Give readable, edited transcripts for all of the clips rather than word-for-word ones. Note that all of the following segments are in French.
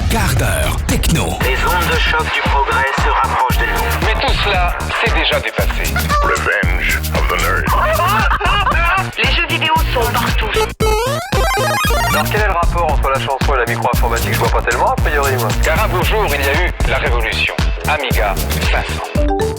Quart d'heure techno. Les ondes de choc du progrès se rapprochent de nous. Mais tout cela, c'est déjà dépassé. Revenge of the Nerds. Les jeux vidéo sont partout. Alors quel est le rapport entre la chanson et la micro-informatique? Je vois pas tellement a priori moi. Car un beau jour, il y a eu la révolution. Amiga 500.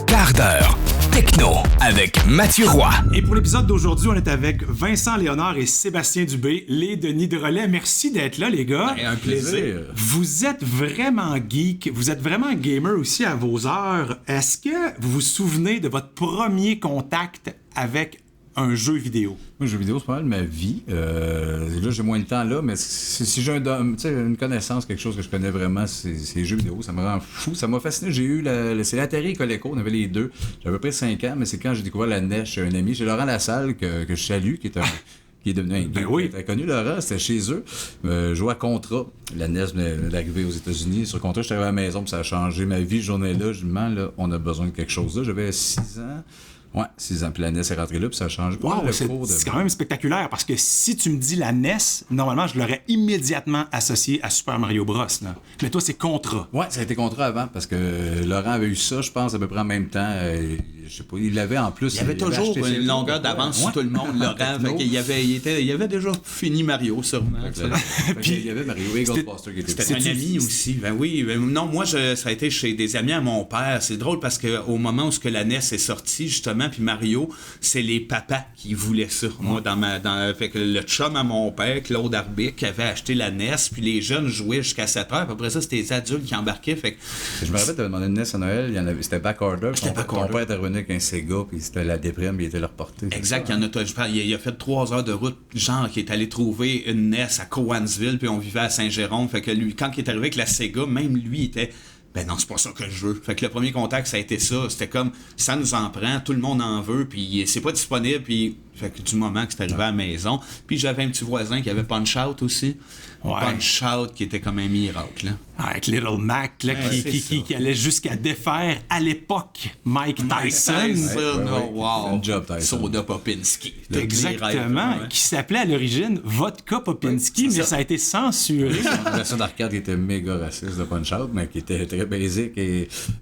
Quart d'heure techno avec Mathieu Roy. Et pour l'épisode d'aujourd'hui, on est avec Vincent Léonard et Sébastien Dubé, les Denis de Relais. Merci d'être là, les gars. Un plaisir. Vous êtes vraiment geek, vous êtes vraiment gamer aussi à vos heures. Est-ce que vous vous souvenez de votre premier contact avec un jeu vidéo? Moi, le jeu vidéo, c'est pas mal ma vie. Là, j'ai moins de temps là, mais si j'ai une connaissance, quelque chose que je connais vraiment, c'est les jeux vidéo. Ça me rend fou. Ça m'a fasciné. J'ai eu c'est l'Atari et Coleco, on avait les deux. J'avais à peu près 5 ans, mais c'est quand j'ai découvert la NES chez un ami. J'ai Laurent Lassalle, que je salue, qui est devenu un geek. Oui. T'as connu Laurent, c'était chez eux. Je jouais à Contra. La NES venait d'arriver aux États-Unis. Sur Contra, j'étais arrivé à la maison, puis ça a changé ma vie. Ce journée-là, je me demande, là, on a besoin de quelque chose là. J'avais 6 ans. Ouais, 6 ans, puis la NES est rentrée là, puis ça a changé. Wow, c'est quand même spectaculaire, parce que si tu me dis la NES, normalement, je l'aurais immédiatement associé à Super Mario Bros. Là. Mais toi, c'est Contra. Ouais, ça a été Contra avant, parce que Laurent avait eu ça, je pense, à peu près en même temps. Je sais pas, il l'avait en plus. Il y avait toujours une longueur d'avance sur tout le monde, Laurent. Il avait déjà fini Mario, sûrement. Puis il y avait Mario et Ghostbusters qui était C'était un ami aussi. Ben oui. Non, moi, ça a été chez des amis à mon père. C'est drôle parce qu'au moment où la NES est sortie, justement, puis Mario, c'est les papas qui voulaient ça. Moi, fait que le chum à mon père, Claude Arbic, qui avait acheté la NES, puis les jeunes jouaient jusqu'à 7 heures. Puis après ça, c'était les adultes qui embarquaient. Fait que... Je me rappelle, tu avais demandé une NES à Noël, c'était backorder. Ton père était revenu avec un Sega, puis c'était la déprime, puis il était leur porté. Exact, il a fait 3 heures de route, genre, qui est allé trouver une NES à Cowansville, puis on vivait à Saint-Jérôme. Fait que lui, quand il est arrivé avec la Sega, même lui était... Ben non, c'est pas ça que je veux. Fait que le premier contact, ça a été ça. C'était comme, ça nous en prend, tout le monde en veut, puis c'est pas disponible, puis... Fait que du moment que c'est arrivé à la maison. Puis j'avais un petit voisin qui avait Punch-Out aussi. Ouais. Punch-Out qui était comme un miracle. Là. Avec Little Mac, là, qui allait jusqu'à défaire, à l'époque, Mike Tyson. Wow. Un job, Tyson. Soda Popinski. Exactement. Qui s'appelait à l'origine Vodka Popinski, mais ça a été censuré. La version d'arcade qui était méga raciste de Punch-Out, mais qui était très basique.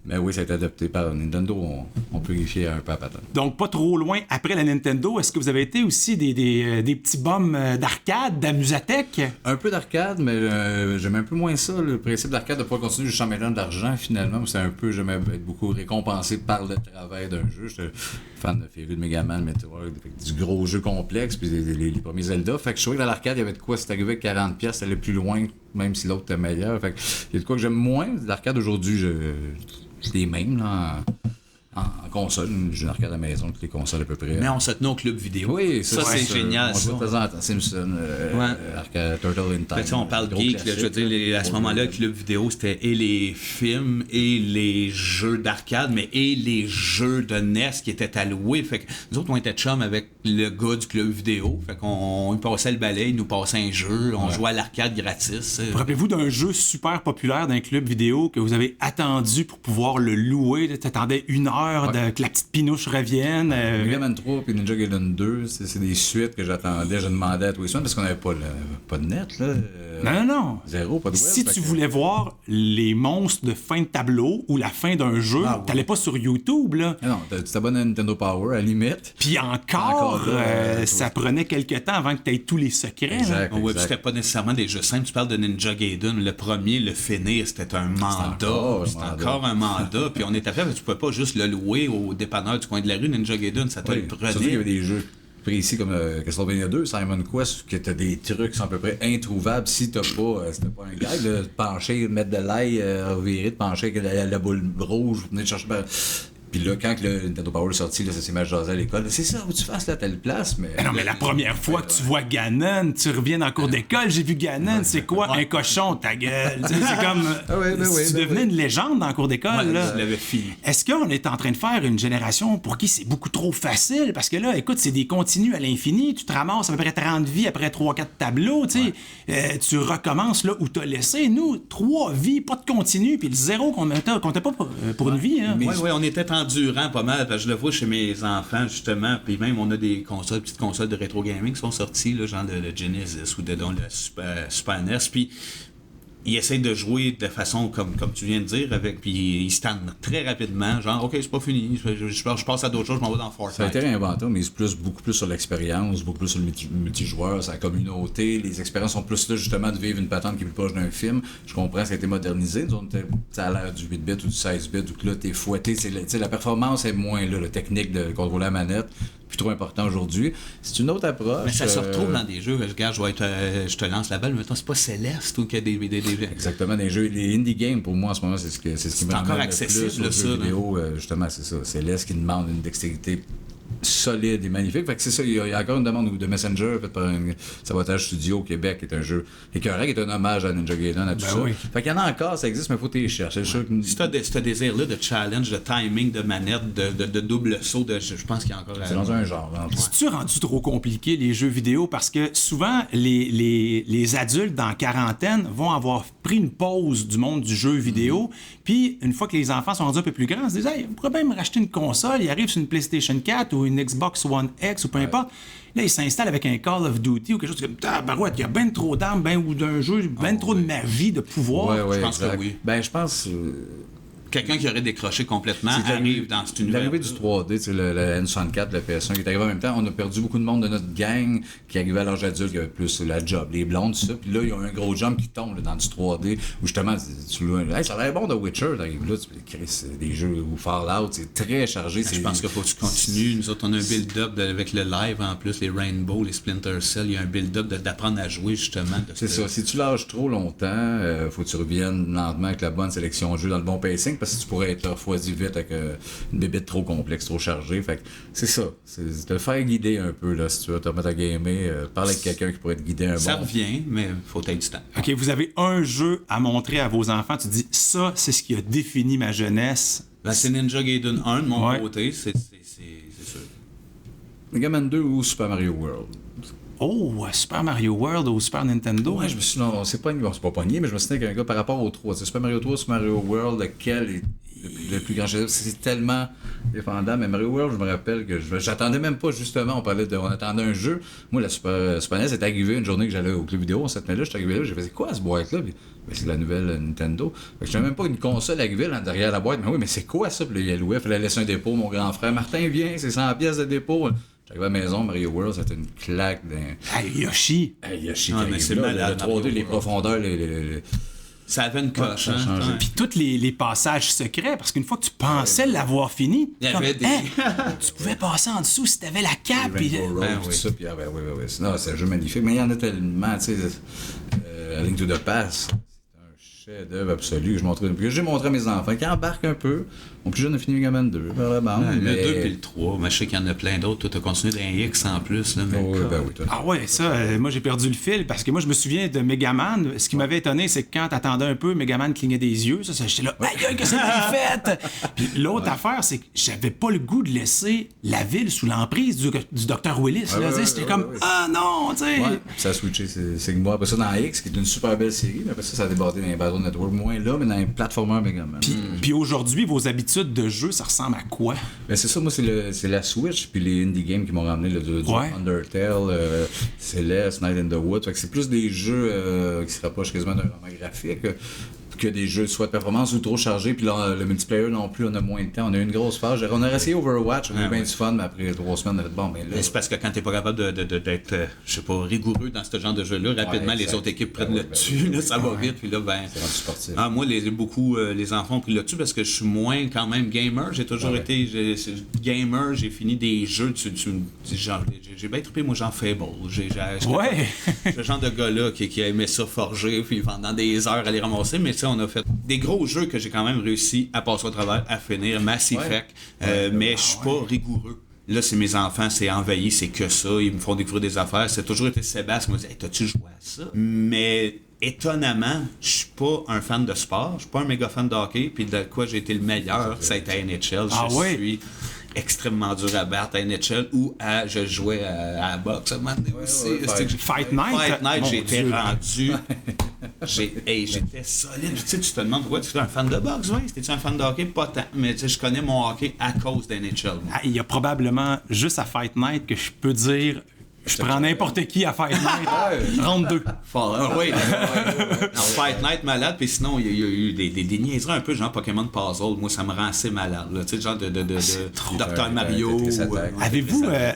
Mais oui, ça a été adopté par Nintendo. On peut vérifier un peu à patin. Donc, pas trop loin après la Nintendo, est-ce que vous avez été aussi des petits bums d'arcade, d'amusatech? Un peu d'arcade, mais j'aime un peu moins ça, le principe d'arcade de pouvoir continuer jusqu'en mettant de l'argent, finalement. C'est un peu, j'aimais être beaucoup récompensé par le travail d'un jeu. J'étais fan de Féru, de Megaman, Metroid, du gros jeu complexe, puis les premiers Zelda. Fait que je trouvais que dans l'arcade, il y avait de quoi, c'est arrivé avec 40$, ça allait plus loin, même si l'autre était meilleur. Fait que il y a de quoi que j'aime moins. L'arcade aujourd'hui, c'est les mêmes, là. En console, j'ai une arcade à la maison, toutes les consoles à peu près. Mais on se tenait au club vidéo. Oui, ça c'est génial. On joue de temps en temps, Simpson, arcade, Turtle in Time. Ben, on parle geek, là, je veux dire, à ce moment-là, le club vidéo, c'était et les films, et les jeux d'arcade, mais et les jeux de NES qui étaient alloués. Fait que nous autres, on était chum avec le gars du club vidéo. Fait qu'on il passait le balai, il nous passait un jeu, on jouait à l'arcade gratis. Vous rappelez-vous d'un jeu super populaire d'un club vidéo que vous avez attendu pour pouvoir le louer? T'attendais 1 heure que la petite pinouche revienne. Megaman 3 puis Ninja Gaiden 2, c'est des suites que j'attendais. Je demandais à tous les soins parce qu'on n'avait pas de net. Là. Non. Zéro, pas de web. Si tu voulais voir les monstres de fin de tableau ou la fin d'un jeu, t'allais pas sur YouTube. Là. Non, tu t'abonnes à Nintendo Power, à la limite. Puis encore ça prenait quelques temps avant que tu aies tous les secrets. Exact. Ouais, c'était pas nécessairement des jeux simples. Tu parles de Ninja Gaiden. Le premier, le finir, c'était un mandat. C'était encore un mandat. Puis on était fait, tu pouvais pas juste le louer au dépanneur du coin de la rue. Ninja Gaiden, ça te le prenait. Surtout qu'il y avait des jeux précis comme Castlevania 2, Simon Quest, que t'as des trucs qui sont à peu près introuvables si t'as pas, c'était pas un gars de pencher, de mettre de l'ail, revirer, de pencher avec la boule rouge, venir chercher. Puis là, quand le Nintendo Power est sorti, là, ça s'est mis à jaser à l'école. C'est ça, où tu fasses là, telle place. Mais non, mais la première fois que tu vois Ganon, tu reviens dans le cours d'école, j'ai vu Ganon, c'est quoi un cochon, ta gueule? C'est comme. Tu devenais une légende dans le cours d'école. Là. Je l'avais fini. Est-ce qu'on est en train de faire une génération pour qui c'est beaucoup trop facile? Parce que là, écoute, c'est des continus à l'infini. Tu te ramasses à peu près 30 vies après 3-4 tableaux. Tu recommences là où t'as laissé. Nous, 3 vies, pas de continu, puis le 0 qu'on comptait pas pour une vie. Hein. Oui, on était endurant pas mal, parce que je le vois chez mes enfants, justement, puis même on a des consoles, petites consoles de rétro gaming qui sont sorties, là, genre le Genesis ou le Super NES, puis il essaie de jouer de façon comme tu viens de dire, puis il se tente très rapidement, genre OK, c'est pas fini, je passe à d'autres choses, je m'en vais dans Fortnite. Ça a été réinventé, mais beaucoup plus sur l'expérience, beaucoup plus sur le multijoueur, sa communauté. Les expériences sont plus là justement de vivre une patente qui est plus proche d'un film. Je comprends, ça a été modernisé. Nous, on était à l'ère du 8 bits ou du 16 bits, où là t'es fouetté. La performance est moins là, la technique de contrôler la manette. Plus trop important aujourd'hui. C'est une autre approche. Mais ça se retrouve dans des jeux. Regarde, je te lance la balle, mais c'est pas Céleste ou qu'il y a des... Exactement, des jeux. Les indie games, pour moi, en ce moment, c'est ce qui me encore ramène accessible, le plus aux jeux vidéo. Justement, c'est ça. Céleste qui demande une dextérité solide et magnifique. Fait que c'est ça, il y a encore une demande de Messenger faite par un Sabotage Studio au Québec, qui est un jeu écœurant, qui est un hommage à Ninja Gaiden, à tout ça. Oui. Fait qu'il y en a encore, ça existe, mais il faut les chercher. Ouais. Si t'as ce désir-là de challenge, de timing, de manette, de double saut, je pense qu'il y a encore... C'est dans un genre. C'est-tu rendu trop compliqué, les jeux vidéo? Parce que souvent, les adultes dans quarantaine vont avoir pris une pause du monde du jeu vidéo, puis une fois que les enfants sont rendus un peu plus grands, ils se disent « Hey, on pourrait bien me racheter une console, il arrive sur une PlayStation 4 ou une Xbox One X ou peu importe. » Là, ils s'installent avec un Call of Duty ou quelque chose comme « Barouette, il y a ben trop d'armes, ou d'un jeu, trop de magie, de pouvoir. » Je pense que oui. Ben, je pense... Quelqu'un qui aurait décroché complètement arrive dans cet univers. L'arrivée du 3D, le N64, le PS1 qui est arrivé en même temps, on a perdu beaucoup de monde de notre gang qui arrivait à l'âge adulte, qui avait plus la job, les blondes, tout ça. Puis là, il y a un gros jump qui tombe là, dans du 3D où justement, hey, ça a l'air bon de Witcher. T'arrives là, c'est des jeux ou Fallout, c'est très chargé. Je pense qu'il faut que tu continues. Nous autres, on a un build-up avec le live en plus, les Rainbow, les Splinter Cell. Il y a un build-up d'apprendre à jouer justement. C'est ça. Si tu lâches trop longtemps, faut que tu reviennes lentement avec la bonne sélection de jeu dans le bon pacing. Parce que tu pourrais être refroidi vite avec une bébête trop complexe, trop chargée. Fait que c'est ça. C'est te faire guider un peu, là, si tu veux te remettre à gamer. Parler avec quelqu'un qui pourrait te guider un bon. Ça revient, mais faut être du temps. OK, vous avez un jeu à montrer à vos enfants. Tu dis, ça, c'est ce qui a défini ma jeunesse. Ben, c'est Ninja Gaiden 1 de mon côté, c'est sûr. Mega Man 2 ou Super Mario World? Oh, Super Mario World ou Super Nintendo? Ouais, je me suis dit, non, c'est pas pogné, mais je me suis dit qu'un gars par rapport aux trois. Super Mario 3, Super Mario World, lequel est le plus grand chef-d'œuvre? C'est tellement défendant. Mais Mario World, je me rappelle que j'attendais même pas, justement, on attendait un jeu. Moi, la Super NES est arrivée une journée que j'allais au club vidéo, cette année-là, je suis arrivé là, j'ai fait, c'est quoi ce boîte-là? Puis, c'est la nouvelle Nintendo. Fait que je savais même pas une console arrivée là, derrière la boîte. Mais oui, mais c'est quoi ça? Puis là, il louait, il fallait laisser un dépôt. Mon grand frère, Martin, viens, c'est 100 pièces de dépôt. J'arrive à la maison, Mario World, c'était une claque d'un... Hey, Yoshi! Hey, Yoshi, mais c'est malade, le 3D, les World. profondeurs, Ça avait une coche, hein? Puis tous les passages secrets, parce qu'une fois que tu pensais l'avoir fini, il y avait des... tu pouvais passer en dessous si t'avais la cape. Rainbow Road, tout ça, puis oui. Non, c'est un jeu magnifique, mais il y en a tellement, tu sais, A Link to the Past, c'est un chef-d'œuvre absolu. J'ai montré à mes enfants qui embarquent un peu. Mon plus jeune a fini Mega Man 2, vers la bande. Le 2 puis le 3, mais je sais qu'il y en a plein d'autres. Toi, t'as continué d'un X en plus. Là, mais oui, ah ouais, ça, moi j'ai perdu le fil parce que moi je me souviens de Mega Man. Ce qui m'avait étonné, c'est que quand t'attendais un peu, Mega Man clignait des yeux. Ça j'étais là, aïe, qu'est-ce que t'as fait? Puis l'autre affaire, c'est que j'avais pas le goût de laisser la ville sous l'emprise du Dr. Willis. C'était comme, ah non, tu sais. Ouais, ça a switché, c'est moi. Après ça, dans X, qui est une super belle série, mais après ça a débordé dans les Battle Network. Moins là, mais dans les platformers Mega Man. Puis aujourd'hui, vos habitudes de jeu, ça ressemble à quoi? Ben c'est ça, moi c'est la Switch puis les indie games qui m'ont ramené du Undertale, Celeste, Night in the Woods. Fait que c'est plus des jeux qui se rapprochent quasiment d'un roman graphique que des jeux soit de performance ou trop chargés. Puis là, le multiplayer non plus, on a moins de temps. On a eu une grosse phase. On a essayé Overwatch, on a eu bien du fun, mais après 3 semaines, on a fait bon, mais là... C'est parce que quand t'es pas capable d'être, je sais pas, rigoureux dans ce genre de jeu-là, rapidement, les autres équipes prennent le dessus, là, ça va vite, puis là, c'est rendu sportif. Moi, beaucoup, les enfants ont pris le dessus parce que je suis moins, quand même, gamer. J'ai toujours été gamer, j'ai fini des jeux, genre, j'ai bien trippé, moi, genre Fable. Ce genre de gars-là qui aimait ça forger, puis pendant des heures aller ramasser, mais on a fait des gros jeux que j'ai quand même réussi à passer au travers, à finir, Mass Effect, mais je suis pas rigoureux. Là, c'est mes enfants, c'est envahi, c'est que ça, ils me font découvrir des affaires. C'est toujours été Sébastien qui m'a dit hey, t'as-tu joué à ça? Mais étonnamment, je suis pas un fan de sport, je suis pas un méga fan de hockey, puis de quoi j'ai été le meilleur, ça a été à NHL. Je suis extrêmement dur à battre à NHL ou je jouais à la boxe à un moment donné aussi. Fight Night, j'étais rendu. J'étais solide. Tu te demandes pourquoi tu es un fan de boxe, oui? C'était-tu un fan de hockey? Pas tant. Mais je connais mon hockey à cause d'NHL. Il y a probablement juste à Fight Night que je peux dire Je prends n'importe qui à Fight Night. Round 2. Oui. Non, Fight Night malade, puis sinon, il y a eu des niaiseries un peu, genre Pokémon Puzzle. Moi, ça me rend assez malade. Là. Tu sais, genre de Dr. Mario.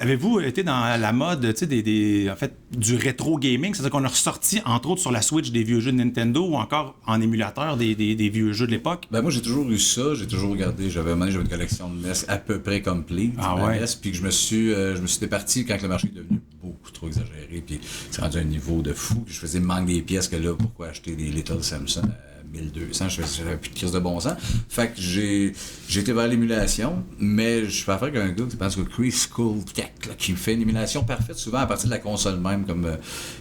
Avez-vous été dans la mode, tu sais, en fait, du rétro gaming? C'est-à-dire qu'on a ressorti, entre autres, sur la Switch des vieux jeux de Nintendo ou encore en émulateur des vieux jeux de l'époque? Ben moi, j'ai toujours eu ça. J'ai toujours regardé. J'avais une collection de NES à peu près complète. NES, puis que je me suis départi quand le marché est devenu beaucoup trop exagéré, puis c'est rendu à un niveau de fou. Je faisais manque des pièces que là, pourquoi acheter des Little Samsung à 1200, j'avais plus de crise de bon sens. Fait que j'ai été vers l'émulation, mais je fais affaire avec un gars qui pense que Chris Cool Tech, là, qui fait une émulation parfaite, souvent à partir de la console même, comme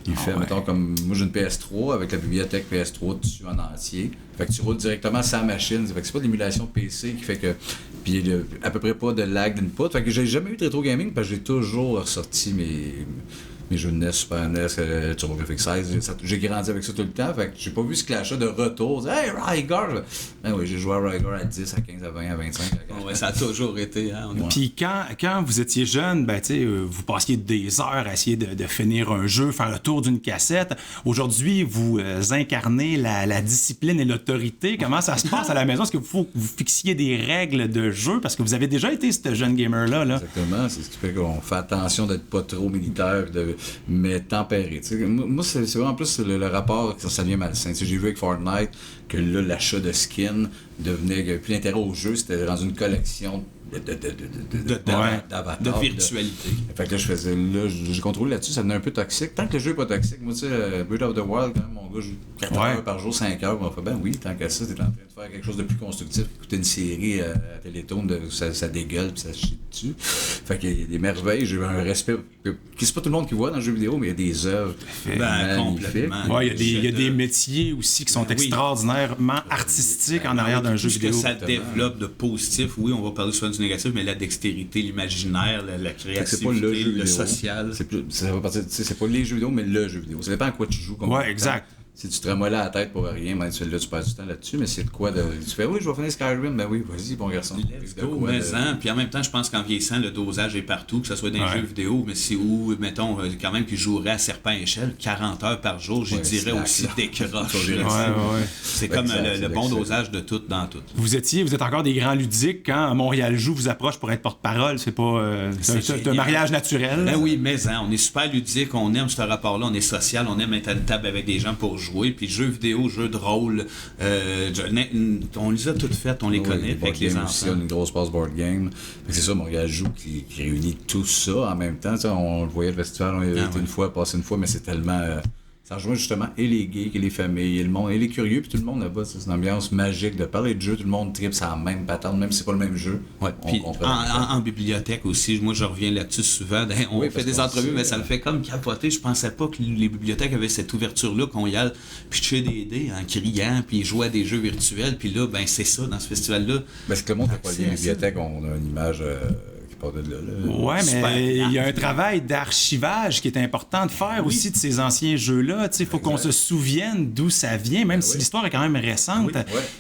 il fait, mettons, comme moi j'ai une PS3 avec la bibliothèque PS3 dessus en entier. Fait que tu roules directement sur la machine. Fait que c'est pas de l'émulation PC qui fait que. Puis il y a à peu près pas de lag d'input. Fait que j'ai jamais eu de rétro gaming parce que j'ai toujours ressorti mes jeux de NES, Super NES, TurboGrafx 16. J'ai grandi avec ça tout le temps. Fait que j'ai pas vu ce clash-là de retour. Hey, Rygar! Ben oui, j'ai joué à Rygar à 10, à 15, à 20, à 25. Ouais, ça a toujours été. Hein, Puis quand vous étiez jeune, ben, vous passiez des heures à essayer de finir un jeu, faire le tour d'une cassette. Aujourd'hui, vous incarnez la discipline et l'autorité. Comment ça se passe à la maison? Est-ce qu'il faut que vous fixiez des règles de jeu? Parce que vous avez déjà été ce jeune gamer-là. Là. Exactement. C'est ce qui fait qu'on fait attention d'être pas trop militaire, mais tempéré. T'sais. Moi, c'est vraiment plus le rapport que ça devient malsain. T'sais, j'ai vu avec Fortnite que là, l'achat de skins devenait plus d'intérêt au jeu, c'était dans une collection de virtualité. Fait que là, j'ai contrôlé là-dessus, ça devenait un peu toxique. Tant que le jeu n'est pas toxique, moi, tu sais, Breath of the Wild, quand même, mon gars, joue 4 heures par jour, 5 heures, on m'a fait, ben oui, tant qu'à ça, t'es en train de faire quelque chose de plus constructif, écouter une série à Télétoon, ça dégueule, puis ça se chie dessus. Fait qu'il y a des merveilles, j'ai eu un respect, c'est pas tout le monde qui voit dans le jeu vidéo, mais il y a des œuvres magnifiques. Ouais, il y a des métiers aussi qui sont extraordinairement artistiques en arrière d'un jeu vidéo. Ce que ça développe de positif, oui, on va parler souvent du négatif, mais la dextérité, l'imaginaire, la créativité, le social. Ça va partir, c'est pas les jeux vidéo, mais le jeu vidéo. Ça dépend à quoi tu joues. Ouais, exact. Si tu te remolles à la tête pour rien, ben, là, tu passes du temps là-dessus, mais c'est de quoi de. Tu fais, oui, je vais finir Skyrim, ben oui, vas-y, bon garçon. Let's go, Puis en même temps, je pense qu'en vieillissant, le dosage est partout, que ce soit dans les jeux vidéo, mais c'est où, mettons, quand même, qui jouerait à serpent à échelle, 40 heures par jour, je dirais aussi décroche. C'est comme le bon dosage de tout dans tout. Vous êtes encore des grands ludiques quand Montréal Joue vous approche pour être porte-parole, c'est pas. C'est un mariage naturel. Ben oui, mais on est super ludique, on aime ce rapport-là, on est social, on aime être à une table avec des gens pour jouer, puis jeux vidéo, jeux de rôle, on les a toutes faites, on les connaît avec les enfants. Aussi, une grosse passe board game. C'est ça, Montréal Joue qui réunit tout ça en même temps. On le voyait le festival, on y avait été une fois, passé une fois, mais c'est tellement. Ça rejoint justement et les geeks, et les familles, et le monde, et les curieux, puis tout le monde là-bas. C'est une ambiance magique de parler de jeu, tout le monde tripe sur la même patente, même si c'est pas le même jeu. Ouais, puis en bibliothèque aussi, moi je reviens là-dessus souvent. On fait des entrevues, mais ça me fait comme capoter. Je pensais pas que les bibliothèques avaient cette ouverture-là, qu'on y aille pitcher des dés en criant, puis jouer à des jeux virtuels. Puis là, ben c'est ça, dans ce festival-là. Ben, c'est que le monde n'a pas lié à la bibliothèque, on a une image. Ouais, mais il y a un travail d'archivage qui est important de faire aussi de ces anciens jeux-là. Il faut qu'on se souvienne d'où ça vient, même si l'histoire est quand même récente.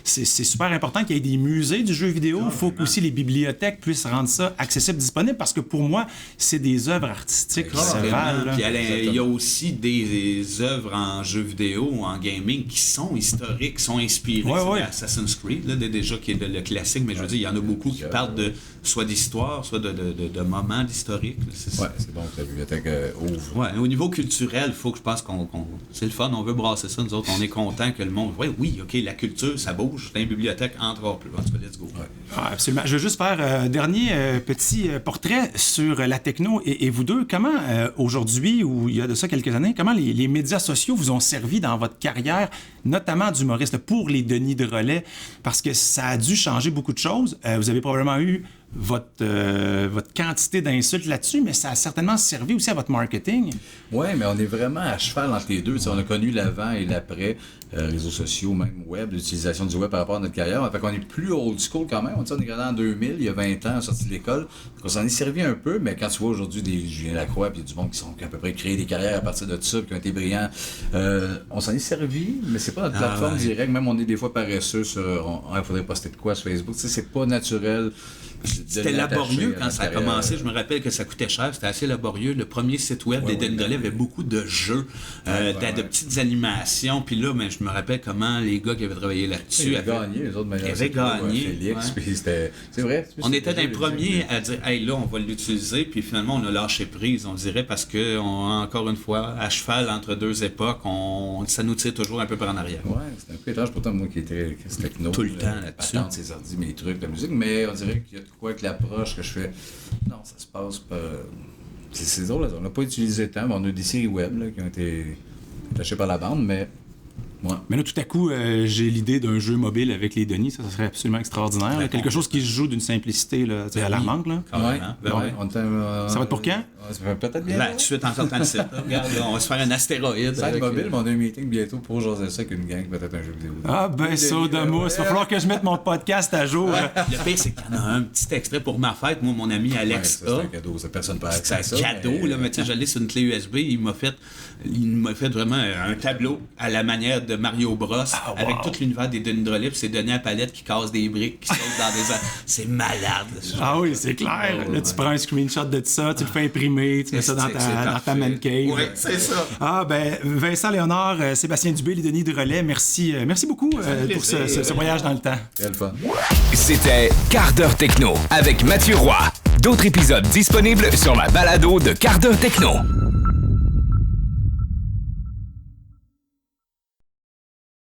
C'est super important qu'il y ait des musées du jeu vidéo. Il faut qu'aussi les bibliothèques puissent rendre ça accessible, disponible, parce que pour moi, c'est des œuvres artistiques qui se valent. Puis il y a aussi des œuvres en jeu vidéo ou en gaming qui sont historiques, qui sont inspirées. Assassin's Creed, là, déjà, qui est le classique, mais je veux dire, il y en a beaucoup qui parlent de soit d'histoire, soit de moments d'historique. C'est bon que la bibliothèque ouvre. Ouais, au niveau culturel, il faut que je pense qu'on c'est le fun, on veut brasser ça, nous autres, on est content que le monde. Oui, OK, la culture, ça bouge, dans une bibliothèque, entre autres plus. En tout cas, let's go. Absolument. Je veux juste faire un dernier petit portrait sur la techno et vous deux. Comment, aujourd'hui, ou il y a de ça quelques années, comment les médias sociaux vous ont servi dans votre carrière, notamment d'humoriste, pour les Denis de Relais? Parce que ça a dû changer beaucoup de choses. Vous avez probablement eu votre quantité d'insultes là-dessus, mais ça a certainement servi aussi à votre marketing. Oui, mais on est vraiment à cheval entre les deux. T'sais, on a connu l'avant et l'après, réseaux sociaux, même web, l'utilisation du web par rapport à notre carrière. Fait qu'on est plus old school quand même. On est gradé en 2000, il y a 20 ans, sorti de l'école. Donc on s'en est servi un peu, mais quand tu vois aujourd'hui des Julien Lacroix, puis du monde qui sont à peu près créé des carrières à partir de ça, puis qui ont été brillants, on s'en est servi, mais c'est pas notre plateforme directe. Même on est des fois paresseux sur il faudrait poster de quoi sur Facebook. T'sais, c'est pas naturel C'était laborieux quand ça a commencé. Je me rappelle que ça coûtait cher. C'était assez laborieux. Le premier site web des Denis Drolet avait beaucoup de jeux, de petites animations. Puis là, je me rappelle comment les gars qui avaient travaillé là-dessus avaient gagné. Les autres avaient gagné. Félix, puis c'est vrai. On était dans les premiers à dire, hey, là, on va l'utiliser. Puis finalement, on a lâché prise, on dirait, parce que, encore une fois, à cheval entre deux époques, ça nous tire toujours un peu par en arrière. Ouais, c'est un peu étrange. Pourtant, moi qui étais techno, tout le temps là-dessus. Patente, ses ordi, mes trucs, la musique, mais on dirait qu'il y a de quoi avec l'approche que je fais. Non, ça se passe par. C'est drôle, on n'a pas utilisé tant, mais on a des séries web là, qui ont été attachées par la bande, mais. Ouais. Mais là, tout à coup, j'ai l'idée d'un jeu mobile avec les Denis. Ça serait absolument extraordinaire. Quelque chose qui se joue d'une simplicité là, alarmante. Là. Ouais. Ça va être pour quand? Ça va peut-être bien. Là, tout de suite, en sortant le site. Regarde, là, on va se faire un astéroïde. Ça va être mobile, mais on a un meeting bientôt pour jaser ça avec une gang, peut-être un jeu vidéo. Ah, ben ça de mousse. Il va falloir que je mette mon podcast à jour. Le pire, c'est qu'il y en a un petit extrait pour ma fête. Moi, mon ami Alex c'est un cadeau. Personne peut accéder à ça. C'est un cadeau, là, mais tu sais, je l'ai sur une clé USB. Il m'a fait vraiment un tableau à la manière de Mario Bros. Avec tout l'univers des Denis Drolet, puis c'est Denis à palette qui casse des briques, qui sautent dans des... C'est malade. Ah oui, c'est clair. Là, tu prends un screenshot de ça, tu le fais imprimer, tu mets ça dans ta man cave. Oui, c'est ça. Ah ben, Vincent Léonard, Sébastien Dubé, les Denis Drolet, merci beaucoup pour ce voyage dans le temps. Très le fun. C'était Quart d'heure techno avec Mathieu Roy. D'autres épisodes disponibles sur la balado de Quart d'heure techno.